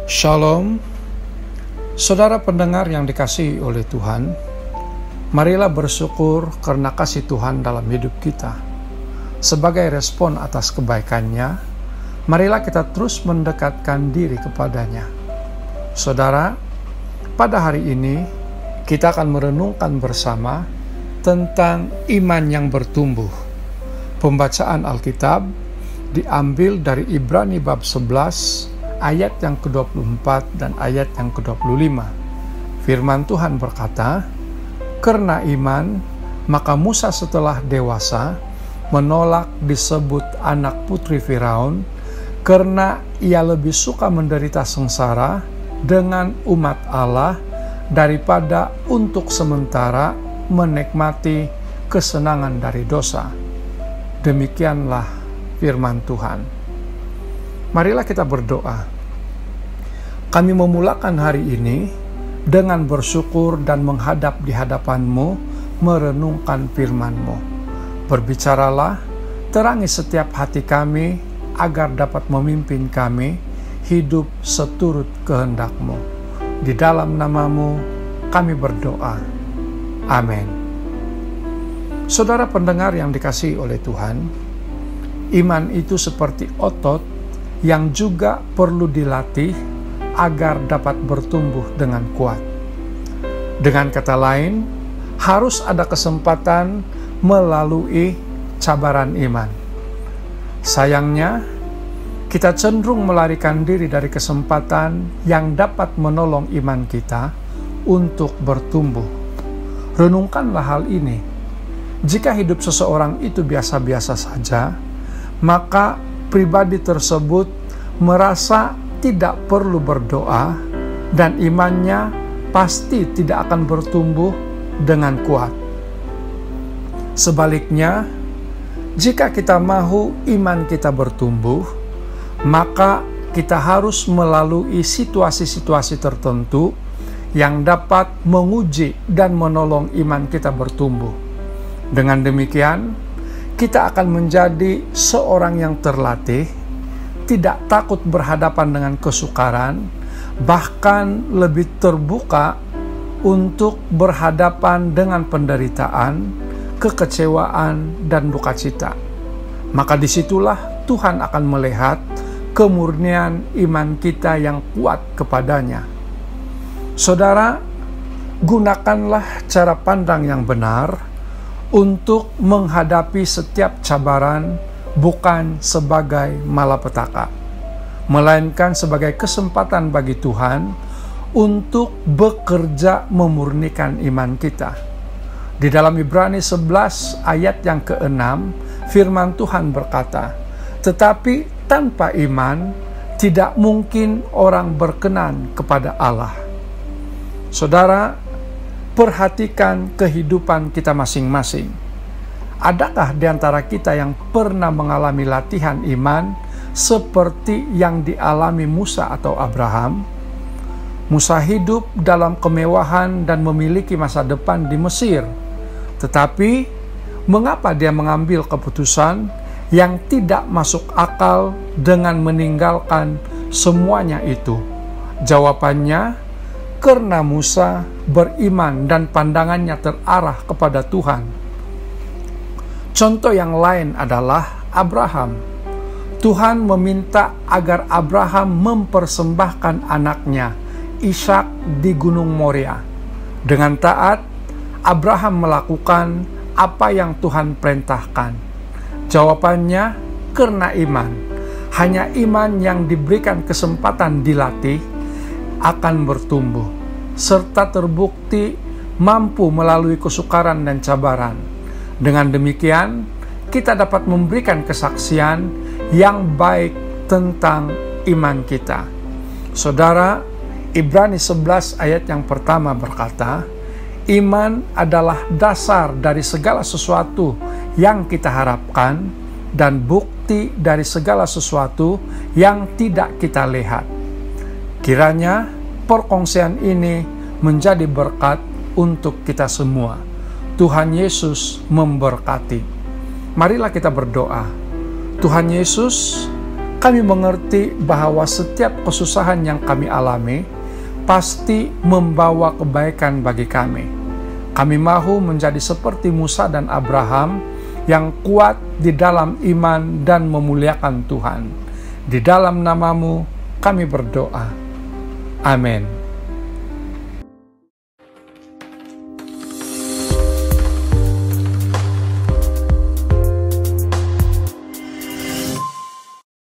Shalom, saudara pendengar yang dikasihi oleh Tuhan. Marilah bersyukur karena kasih Tuhan dalam hidup kita. Sebagai respon atas kebaikannya, marilah kita terus mendekatkan diri kepadanya. Saudara, pada hari ini kita akan merenungkan bersama tentang iman yang bertumbuh. Pembacaan Alkitab diambil dari Ibrani bab 11 ayat yang ke-24 dan ayat yang ke-25. Firman Tuhan berkata, "Karena iman, maka Musa setelah dewasa menolak disebut anak putri Firaun, karena ia lebih suka menderita sengsara dengan umat Allah daripada untuk sementara menikmati kesenangan dari dosa." Demikianlah firman Tuhan. Marilah kita berdoa. Kami memulakan hari ini dengan bersyukur dan menghadap di hadapan-Mu, merenungkan firman-Mu. Berbicaralah, terangi setiap hati kami, agar dapat memimpin kami hidup seturut kehendak-Mu. Di dalam nama-Mu kami berdoa. Amin. Saudara pendengar yang dikasihi oleh Tuhan, iman itu seperti otot yang juga perlu dilatih agar dapat bertumbuh dengan kuat. Dengan kata lain, harus ada kesempatan melalui cabaran iman. Sayangnya, kita cenderung melarikan diri dari kesempatan yang dapat menolong iman kita untuk bertumbuh. Renungkanlah hal ini. Jika hidup seseorang itu biasa-biasa saja, maka pribadi tersebut merasa tidak perlu berdoa dan imannya pasti tidak akan bertumbuh dengan kuat. Sebaliknya, jika kita mahu iman kita bertumbuh, maka kita harus melalui situasi-situasi tertentu yang dapat menguji dan menolong iman kita bertumbuh. Dengan demikian, kita akan menjadi seorang yang terlatih, tidak takut berhadapan dengan kesukaran, bahkan lebih terbuka untuk berhadapan dengan penderitaan, kekecewaan, dan duka cita. Maka disitulah Tuhan akan melihat kemurnian iman kita yang kuat kepadanya. Saudara, gunakanlah cara pandang yang benar untuk menghadapi setiap cabaran, bukan sebagai malapetaka, melainkan sebagai kesempatan bagi Tuhan untuk bekerja memurnikan iman kita. Di dalam Ibrani 11 ayat yang ke-6, firman Tuhan berkata, "Tetapi tanpa iman, tidak mungkin orang berkenan kepada Allah." Saudara, perhatikan kehidupan kita masing-masing. Adakah di antara kita yang pernah mengalami latihan iman seperti yang dialami Musa atau Abraham? Musa hidup dalam kemewahan dan memiliki masa depan di Mesir. Tetapi, mengapa dia mengambil keputusan yang tidak masuk akal dengan meninggalkan semuanya itu? Jawabannya, karena Musa beriman dan pandangannya terarah kepada Tuhan. Contoh yang lain adalah Abraham. Tuhan meminta agar Abraham mempersembahkan anaknya, Ishak, di Gunung Moria. Dengan taat, Abraham melakukan apa yang Tuhan perintahkan. Jawabannya, karena iman. Hanya iman yang diberikan kesempatan dilatih akan bertumbuh, serta terbukti mampu melalui kesukaran dan cabaran. Dengan demikian, kita dapat memberikan kesaksian yang baik tentang iman kita. Saudara, Ibrani 11 ayat yang pertama berkata, "Iman adalah dasar dari segala sesuatu yang kita harapkan dan bukti dari segala sesuatu yang tidak kita lihat." Kiranya perkongsian ini menjadi berkat untuk kita semua. Tuhan Yesus memberkati. Marilah kita berdoa. Tuhan Yesus, Kami mengerti bahwa setiap kesusahan yang kami alami pasti membawa kebaikan bagi kami. Kami mahu menjadi seperti Musa dan Abraham yang kuat di dalam iman dan memuliakan Tuhan. Di dalam nama-Mu kami berdoa. Amin.